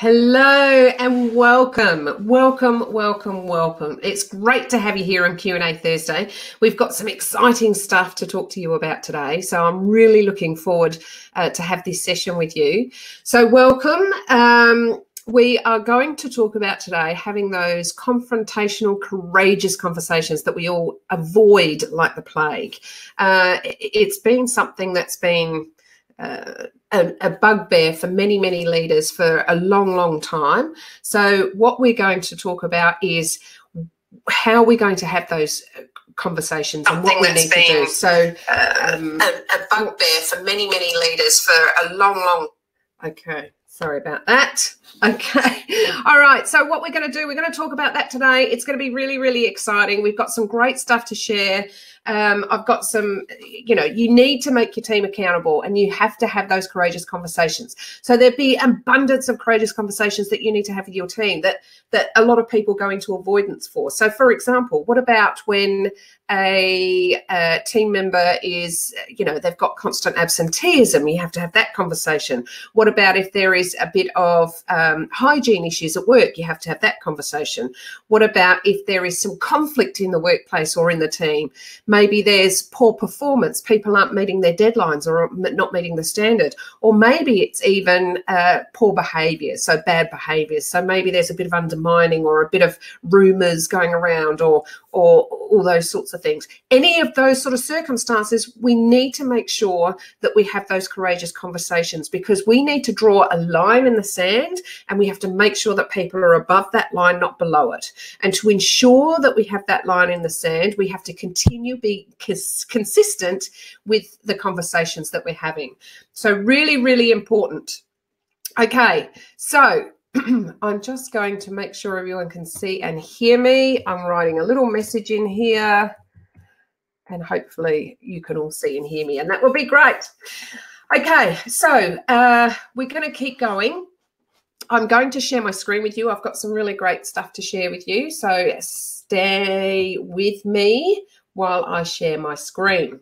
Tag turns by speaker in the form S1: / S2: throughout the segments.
S1: Hello and welcome. It's great to have you here on Q&A Thursday. We've got some exciting stuff to talk to you about today, so I'm really looking forward to have this session with you. So welcome. We are going to talk about today having those confrontational, courageous conversations that we all avoid like the plague. It's been something that's been a bugbear for many leaders for a long time. So what we're going to talk about is how we're going to have those conversations and what we need to do. So a bugbear for many leaders for a long. Okay, sorry about that. Okay, all right, so what we're going to do, we're going to talk about that today. It's going to be really exciting. We've got some great stuff to share. I've got some, you need to make your team accountable and you have to have those courageous conversations. So there'd be abundance of courageous conversations that you need to have with your team that a lot of people go into avoidance for. So for example, what about when a team member is, they've got constant absenteeism? You have to have that conversation. What about if there is a bit of hygiene issues at work? You have to have that conversation. What about if there is some conflict in the workplace or in the team? Maybe there's poor performance, people aren't meeting their deadlines or not meeting the standard, or maybe it's even poor behaviour, so bad behaviours. So maybe there's a bit of undermining or a bit of rumours going around or all those sorts of things. Any of those sort of circumstances, we need to make sure that we have those courageous conversations, because we need to draw a line in the sand and we have to make sure that people are above that line, not below it. And to ensure that we have that line in the sand, we have to continue be consistent with the conversations that we're having. So really important. Okay, so I'm just going to make sure everyone can see and hear me. I'm writing a little message in here and hopefully you can all see and hear me, and that will be great. Okay, so we're going to keep going. I'm going to share my screen with you. I've got some really great stuff to share with you, so stay with me while I share my screen.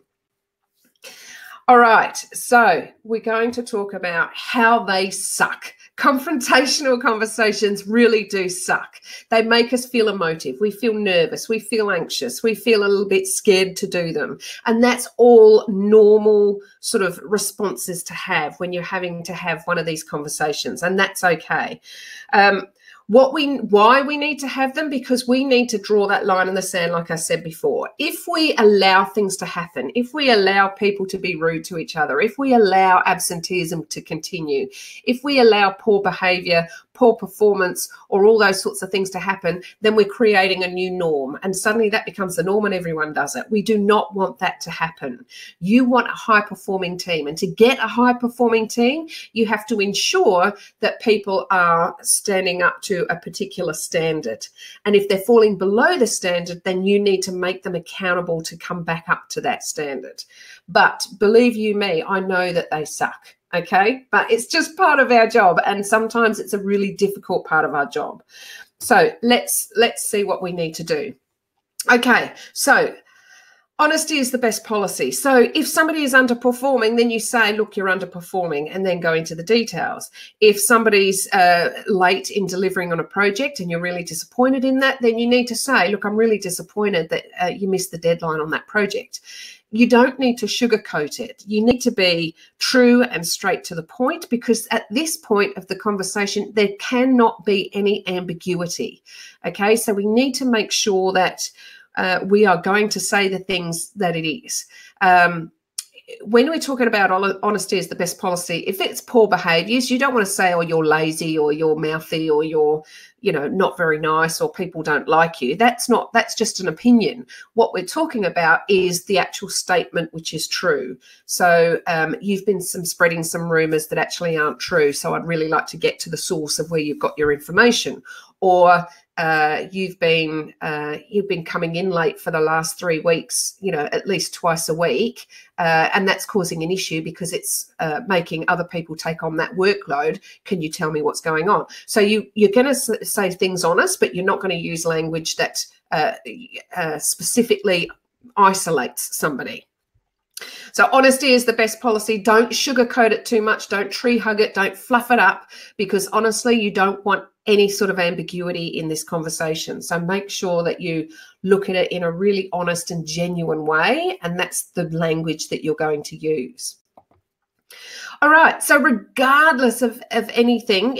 S1: All right, so we're going to talk about how they suck. Confrontational conversations really do suck. They make us feel emotive. We feel nervous. We feel anxious. We feel a little bit scared to do them. And that's all normal sort of responses to have when you're having to have one of these conversations, and that's okay. Why we need to have them? Because we need to draw that line in the sand, like I said before. If we allow things to happen, if we allow people to be rude to each other, if we allow absenteeism to continue, if we allow poor behaviour, poor performance, or all those sorts of things to happen, then we're creating a new norm, and suddenly that becomes the norm and everyone does it. We do not want that to happen. You want a high-performing team, and to get a high-performing team, you have to ensure that people are standing up to a particular standard. And if they're falling below the standard, then you need to make them accountable to come back up to that standard. But believe you me, I know that they suck. Okay, but it's just part of our job, and sometimes it's a really difficult part of our job. So let's see what we need to do. Okay, so honesty is the best policy. So if somebody is underperforming, then you say, look, you're underperforming, and then go into the details. If somebody's late in delivering on a project and you're really disappointed in that, then you need to say, look, I'm really disappointed that you missed the deadline on that project. You don't need to sugarcoat it. You need to be true and straight to the point, because at this point of the conversation, there cannot be any ambiguity. Okay, so we need to make sure that we are going to say the things that it is. When we're talking about honesty is the best policy, if it's poor behaviours, you don't want to say, oh, you're lazy or you're mouthy or you're, not very nice or people don't like you. That's just an opinion. What we're talking about is the actual statement, which is true. So you've been spreading some rumours that actually aren't true. So I'd really like to get to the source of where you've got your information. Or you've been coming in late for the last 3 weeks, at least twice a week, and that's causing an issue because it's making other people take on that workload. Can you tell me what's going on? So you're going to say things honest, but you're not going to use language that specifically isolates somebody. So honesty is the best policy. Don't sugarcoat it too much. Don't tree hug it. Don't fluff it up, because honestly, you don't want any sort of ambiguity in this conversation. So make sure that you look at it in a really honest and genuine way, and that's the language that you're going to use. All right, so regardless of anything,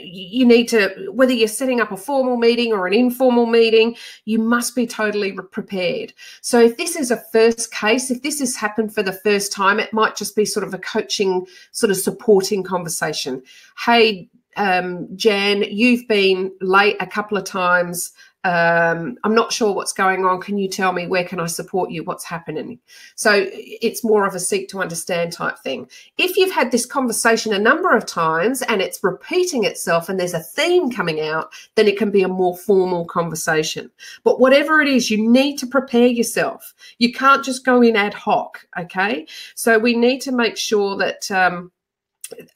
S1: you need to, whether you're setting up a formal meeting or an informal meeting, you must be totally prepared. So if this is a first case, if this has happened for the first time, it might just be sort of a coaching, sort of supporting conversation. Hey, Jan, you've been late a couple of times. I'm not sure what's going on. Can you tell me, where can I support you? What's happening? So it's more of a seek to understand type thing. If you've had this conversation a number of times and it's repeating itself and there's a theme coming out, then it can be a more formal conversation. But whatever it is, you need to prepare yourself. You can't just go in ad hoc, okay? So we need to make sure that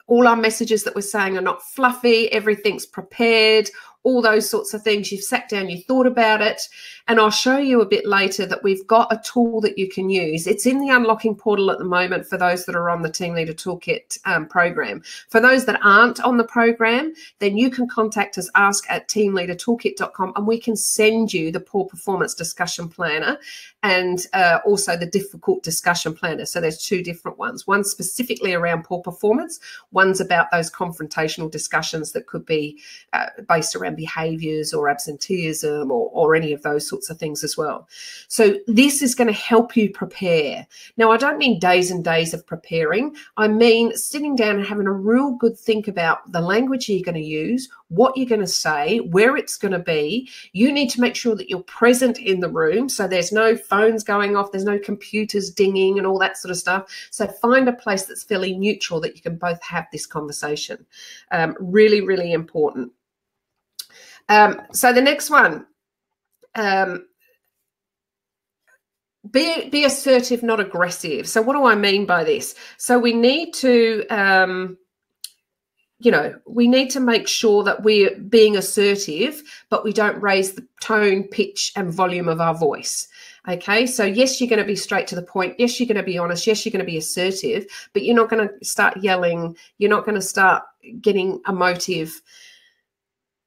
S1: all our messages that we're saying are not fluffy, everything's prepared, all those sorts of things. You've sat down, you thought about it, and I'll show you a bit later that we've got a tool that you can use. It's in the unlocking portal at the moment for those that are on the Team Leader Toolkit program. For those that aren't on the program, then you can contact us, ask@teamleadertoolkit.com, and we can send you the poor performance discussion planner and also the difficult discussion planner. So there's two different ones. One's specifically around poor performance. One's about those confrontational discussions that could be based around behaviours or absenteeism or any of those sorts of things as well. So this is going to help you prepare. Now, I don't mean days and days of preparing. I mean sitting down and having a real good think about the language you're going to use, what you're going to say, where it's going to be. You need to make sure that you're present in the room, so there's no phones going off, there's no computers dinging and all that sort of stuff. So find a place that's fairly neutral that you can both have this conversation. Really, really important. So the next one, be assertive, not aggressive. So what do I mean by this? So we need to, we need to make sure that we're being assertive, but we don't raise the tone, pitch, and volume of our voice. Okay, so yes, you're going to be straight to the point. Yes, you're going to be honest. Yes, you're going to be assertive, but you're not going to start yelling. You're not going to start getting emotive.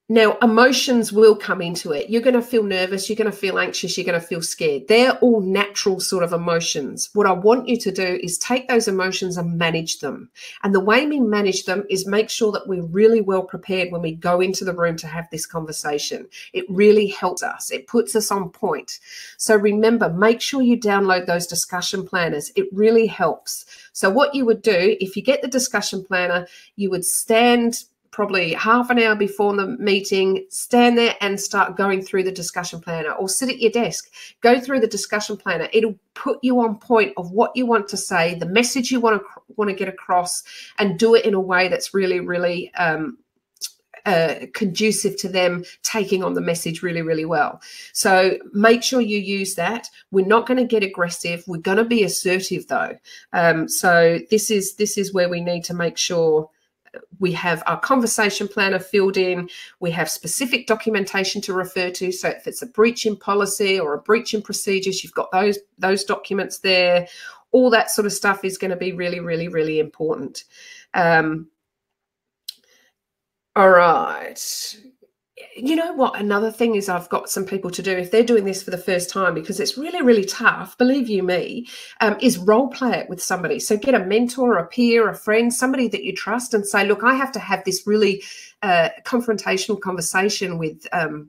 S1: Now, emotions will come into it. You're going to feel nervous. You're going to feel anxious. You're going to feel scared. They're all natural sort of emotions. What I want you to do is take those emotions and manage them. And the way we manage them is make sure that we're really well prepared when we go into the room to have this conversation. It really helps us. It puts us on point. So remember, make sure you download those discussion planners. It really helps. So what you would do, if you get the discussion planner, you would stand probably half an hour before the meeting, stand there and start going through the discussion planner, or sit at your desk, go through the discussion planner. It'll put you on point of what you want to say, the message you want to get across, and do it in a way that's really, really conducive to them taking on the message really, really well. So make sure you use that. We're not going to get aggressive. We're going to be assertive though. So this is where we need to make sure we have our conversation planner filled in. We have specific documentation to refer to. So if it's a breach in policy or a breach in procedures, you've got those documents there. All that sort of stuff is going to be really, really, really important. All right. You know what? Another thing is I've got some people to do if they're doing this for the first time, because it's really, really tough, believe you me, is role play it with somebody. So get a mentor, a peer, a friend, somebody that you trust, and say, look, I have to have this really confrontational conversation with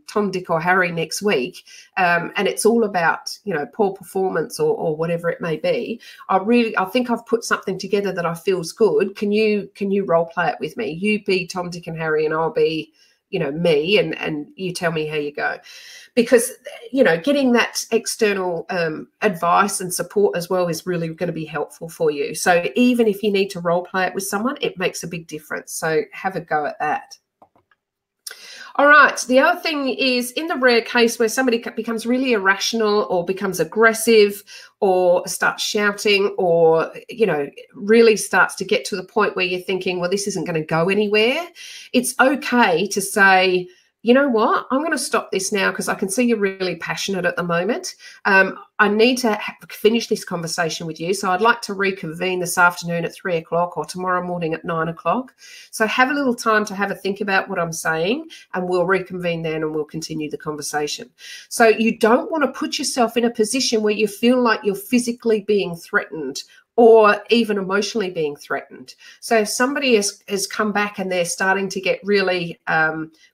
S1: Tom, Dick or Harry next week. And it's all about, poor performance or whatever it may be. I think I've put something together that I feels good. Can you role play it with me? You be Tom, Dick and Harry and I'll be me, and you tell me how you go. Because, getting that external advice and support as well is really going to be helpful for you. So even if you need to role play it with someone, it makes a big difference. So have a go at that. All right. The other thing is, in the rare case where somebody becomes really irrational or becomes aggressive or starts shouting or, really starts to get to the point where you're thinking, well, this isn't going to go anywhere. It's okay to say, you know what, I'm going to stop this now because I can see you're really passionate at the moment. I need to finish this conversation with you. So I'd like to reconvene this afternoon at 3 o'clock or tomorrow morning at 9 o'clock. So have a little time to have a think about what I'm saying, and we'll reconvene then and we'll continue the conversation. So you don't want to put yourself in a position where you feel like you're physically being threatened or even emotionally being threatened. So if somebody has come back and they're starting to get really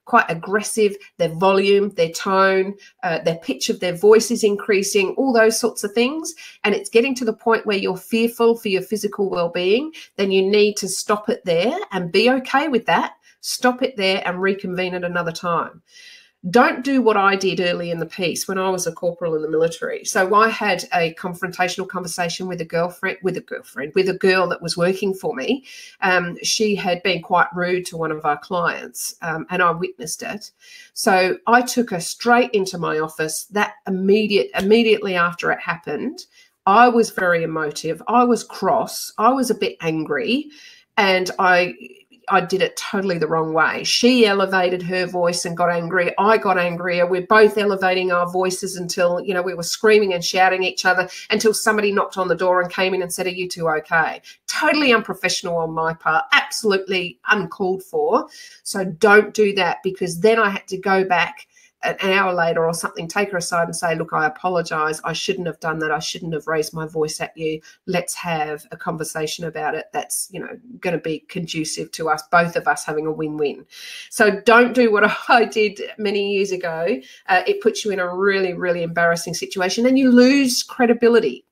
S1: quite aggressive, their volume, their tone, their pitch of their voice is increasing, all those sorts of things, and it's getting to the point where you're fearful for your physical well-being, then you need to stop it there and be okay with that. Stop it there and reconvene at another time. Don't do what I did early in the piece when I was a corporal in the military. So I had a confrontational conversation with a girl that was working for me. She had been quite rude to one of our clients, and I witnessed it. So I took her straight into my office. That immediately after it happened, I was very emotive. I was cross. I was a bit angry, and I did it totally the wrong way. She elevated her voice and got angry. I got angrier. We're both elevating our voices until, you know, we were screaming and shouting at each other until somebody knocked on the door and came in and said, "Are you two okay?" Totally unprofessional on my part, absolutely uncalled for. So don't do that, because then I had to go back an hour later or something, take her aside and say, "Look, I apologize. I shouldn't have done that. I shouldn't have raised my voice at you. Let's have a conversation about it that's, you know, going to be conducive to us, both of us having a win-win." So don't do what I did many years ago. It puts you in a really, really embarrassing situation and you lose credibility.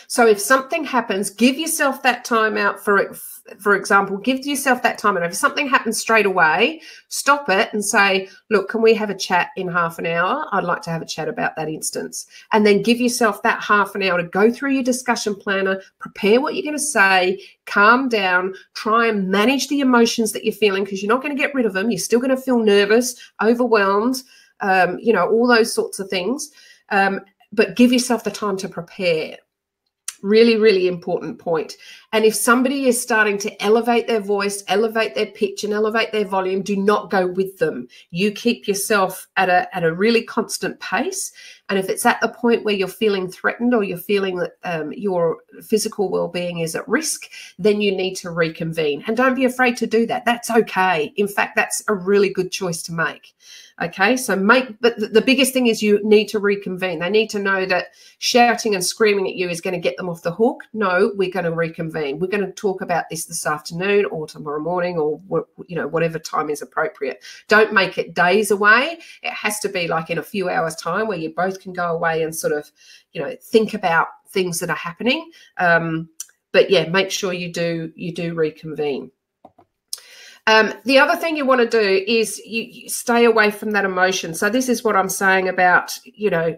S1: So if something happens, give yourself that time out for it. For example, give yourself that time. And if something happens straight away, stop it and say, "Look, can we have a chat in half an hour? I'd like to have a chat about that instance." And then give yourself that half an hour to go through your discussion planner, prepare what you're going to say, calm down, try and manage the emotions that you're feeling, because you're not going to get rid of them. You're still going to feel nervous, overwhelmed, you know, all those sorts of things. But give yourself the time to prepare. Really, really important point. And if somebody is starting to elevate their voice, elevate their pitch and elevate their volume, do not go with them. You keep yourself at a really constant pace. And if it's at the point where you're feeling threatened or you're feeling that your physical well-being is at risk, then you need to reconvene. And don't be afraid to do that. That's okay. In fact, that's a really good choice to make. Okay, so but the biggest thing is you need to reconvene. They need to know that shouting and screaming at you is going to get them off the hook. No, we're going to reconvene. We're going to talk about this afternoon or tomorrow morning, or, you know, whatever time is appropriate. Don't make it days away. It has to be like in a few hours' time where you both can go away and sort of, you know, think about things that are happening. But yeah, make sure you do reconvene. The other thing you want to do is you stay away from that emotion. So this is what I'm saying about, you know,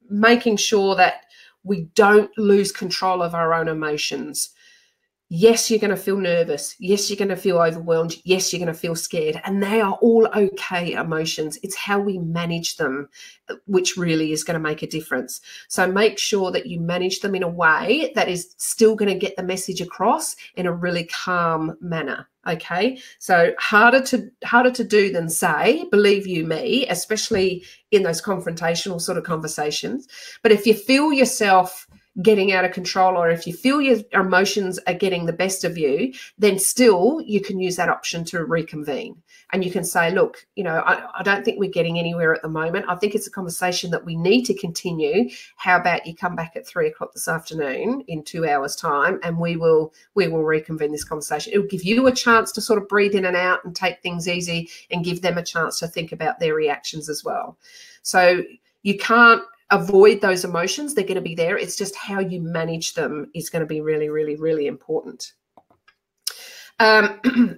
S1: making sure that we don't lose control of our own emotions. Yes, you're going to feel nervous. Yes, you're going to feel overwhelmed. Yes, you're going to feel scared. And they are all okay emotions. It's how we manage them which really is going to make a difference. So make sure that you manage them in a way that is still going to get the message across in a really calm manner. Okay, so harder to do than say, believe you me, especially in those confrontational sort of conversations. But if you feel yourself getting out of control, or if you feel your emotions are getting the best of you, then still you can use that option to reconvene. And you can say, look, you know, I don't think we're getting anywhere at the moment. I think it's a conversation that we need to continue. How about you come back at 3 o'clock this afternoon in 2 hours' time, and we will reconvene this conversation. It will give you a chance to sort of breathe in and out and take things easy, and give them a chance to think about their reactions as well. So you can't avoid those emotions. They're going to be there. It's just how you manage them is going to be really, really, really important.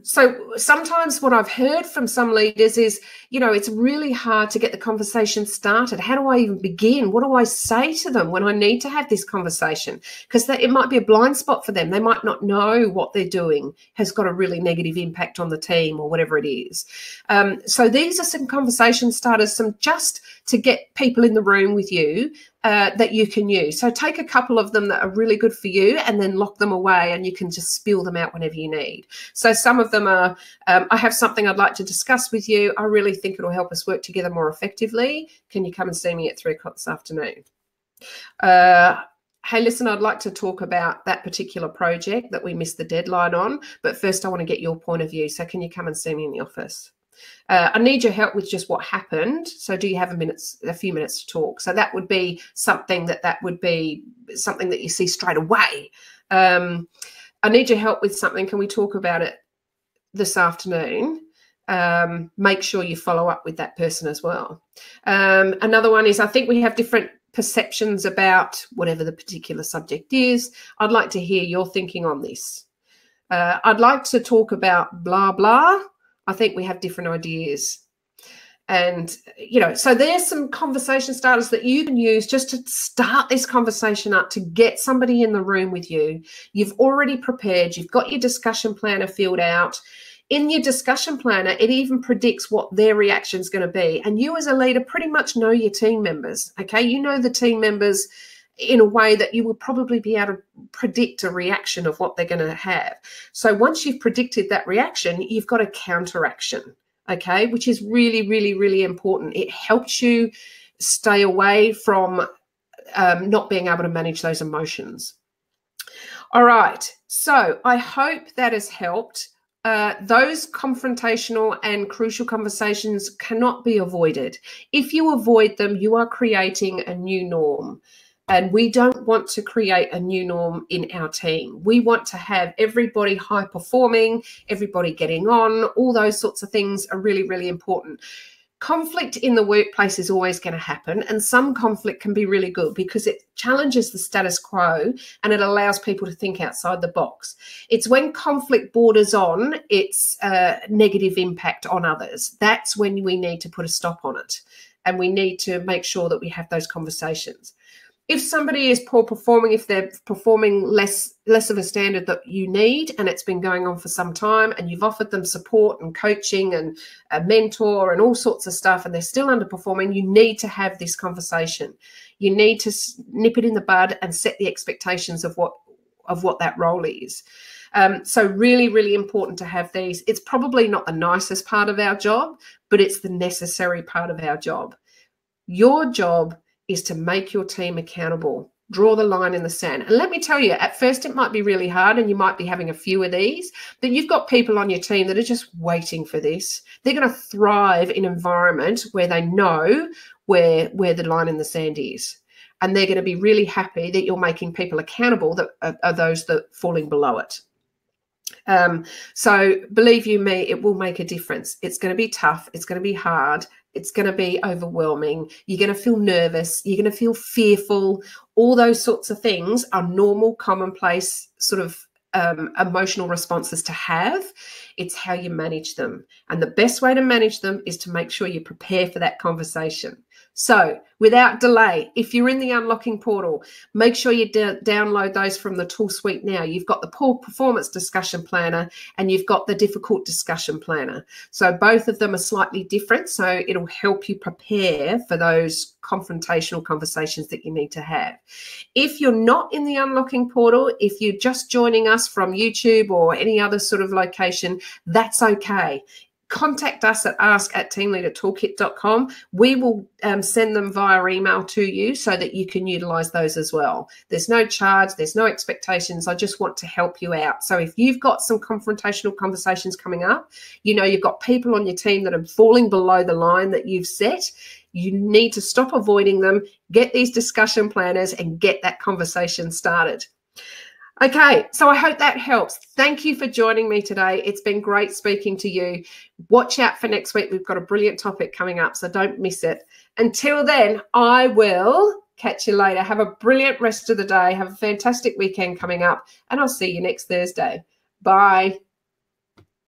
S1: So sometimes what I've heard from some leaders is, you know, it's really hard to get the conversation started. How do I even begin? What do I say to them when I need to have this conversation? Because it might be a blind spot for them. They might not know what they're doing has got a really negative impact on the team or whatever it is. So these are some conversation starters, some just to get people in the room with you that you can use. So take a couple of them that are really good for you and then lock them away, and you can just spill them out whenever you need. So some of them are, I have something I'd like to discuss with you. I really think it'll help us work together more effectively. Can you come and see me at 3 o'clock this afternoon? Hey, listen, I'd like to talk about that particular project that we missed the deadline on, but first I want to get your point of view. So can you come and see me in the office? I need your help with just what happened. So do you have a few minutes to talk? So that would be something that would be something that you see straight away. I need your help with something. Can we talk about it this afternoon? Make sure you follow up with that person as well. Another one is, I think we have different perceptions about whatever the particular subject is. I'd like to hear your thinking on this. I'd like to talk about blah, blah. I think we have different ideas. And, so there's some conversation starters that you can use just to start this conversation up, to get somebody in the room with you. You've already prepared. You've got your discussion planner filled out. In your discussion planner, it even predicts what their reaction is going to be. And you as a leader pretty much know your team members, okay? You know the team members in a way that you will probably be able to predict a reaction of what they're going to have. So once you've predicted that reaction, you've got a counteraction, okay, which is really, really, really important. It helps you stay away from not being able to manage those emotions. All right, so I hope that has helped. Those confrontational and crucial conversations cannot be avoided. If you avoid them, you are creating a new norm. And we don't want to create a new norm in our team. We want to have everybody high performing, everybody getting on. All those sorts of things are really, really important. Conflict in the workplace is always going to happen, and some conflict can be really good because it challenges the status quo and it allows people to think outside the box. It's when conflict borders on its negative impact on others. That's when we need to put a stop on it, and we need to make sure that we have those conversations. If somebody is poor performing, if they're performing less of a standard that you need, and it's been going on for some time, and you've offered them support and coaching and a mentor and all sorts of stuff, and they're still underperforming, you need to have this conversation. You need to nip it in the bud and set the expectations of what that role is. So really, really important to have these. It's probably not the nicest part of our job, but it's the necessary part of our job. Your job is to make your team accountable. Draw the line in the sand. And let me tell you, at first it might be really hard and you might be having a few of these, but you've got people on your team that are just waiting for this. They're going to thrive in an environment where they know where the line in the sand is. And they're going to be really happy that you're making people accountable that are those that are falling below it. So believe you me, it will make a difference. It's going to be tough. It's going to be hard. It's going to be overwhelming. You're going to feel nervous. You're going to feel fearful. All those sorts of things are normal, commonplace sort of emotional responses to have. It's how you manage them. And the best way to manage them is to make sure you prepare for that conversation. So without delay, if you're in the Unlocking portal, make sure you download those from the tool suite now. You've got the poor performance discussion planner and you've got the difficult discussion planner. So both of them are slightly different. So it'll help you prepare for those confrontational conversations that you need to have. If you're not in the Unlocking portal, if you're just joining us from YouTube or any other sort of location, that's okay. Contact us at ask@teamleadertoolkit.com. We will send them via email to you so that you can utilize those as well. There's no charge, there's no expectations. I just want to help you out. So if you've got some confrontational conversations coming up, you know you've got people on your team that are falling below the line that you've set, you need to stop avoiding them, get these discussion planners and get that conversation started. Okay, so I hope that helps. Thank you for joining me today. It's been great speaking to you. Watch out for next week. We've got a brilliant topic coming up, so don't miss it. Until then, I will catch you later. Have a brilliant rest of the day. Have a fantastic weekend coming up, and I'll see you next Thursday. Bye.